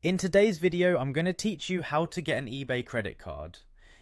In today's video, I'm going to teach you how to get an eBay credit card.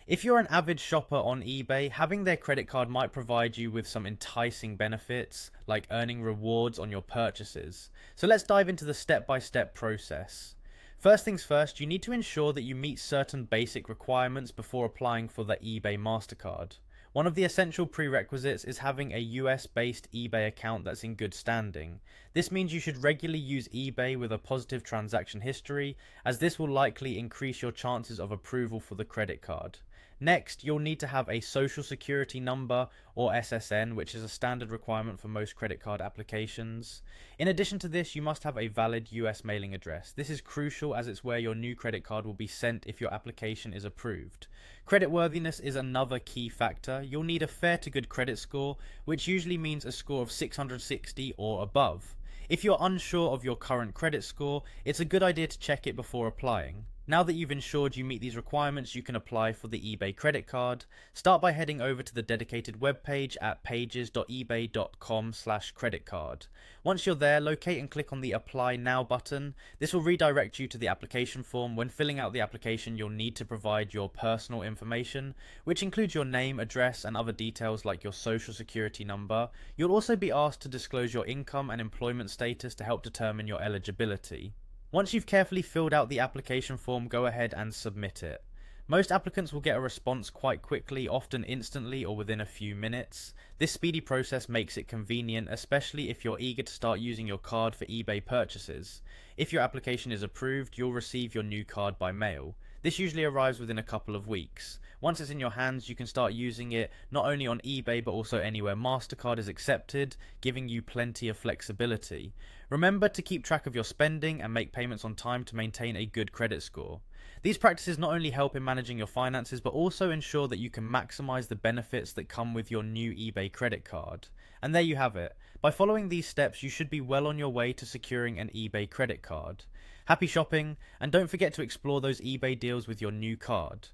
If you're an avid shopper on eBay, having their credit card might provide you with some enticing benefits, like earning rewards on your purchases. So let's dive into the step-by-step process. First things first, you need to ensure that you meet certain basic requirements before applying for the eBay MasterCard. One of the essential prerequisites is having a US-based eBay account that's in good standing. This means you should regularly use eBay with a positive transaction history, as this will likely increase your chances of approval for the credit card. Next, you'll need to have a social security number or SSN, which is a standard requirement for most credit card applications. In addition to this, you must have a valid US mailing address. This is crucial as it's where your new credit card will be sent if your application is approved. Creditworthiness is another key factor. You'll need a fair to good credit score, which usually means a score of 660 or above. If you're unsure of your current credit score, it's a good idea to check it before applying. Now that you've ensured you meet these requirements, you can apply for the eBay credit card. Start by heading over to the dedicated webpage at pages.ebay.com/creditcard. Once you're there, locate and click on the Apply Now button. This will redirect you to the application form. When filling out the application, you'll need to provide your personal information, which includes your name, address, and other details like your social security number. You'll also be asked to disclose your income and employment status to help determine your eligibility. Once you've carefully filled out the application form, go ahead and submit it. Most applicants will get a response quite quickly, often instantly or within a few minutes. This speedy process makes it convenient, especially if you're eager to start using your card for eBay purchases. If your application is approved, you'll receive your new card by mail. This usually arrives within a couple of weeks. Once it's in your hands, you can start using it not only on eBay but also anywhere MasterCard is accepted, giving you plenty of flexibility. Remember to keep track of your spending and make payments on time to maintain a good credit score. These practices not only help in managing your finances but also ensure that you can maximize the benefits that come with your new eBay credit card. And there you have it. By following these steps, you should be well on your way to securing an eBay credit card. Happy shopping, and don't forget to explore those eBay deals with your new card.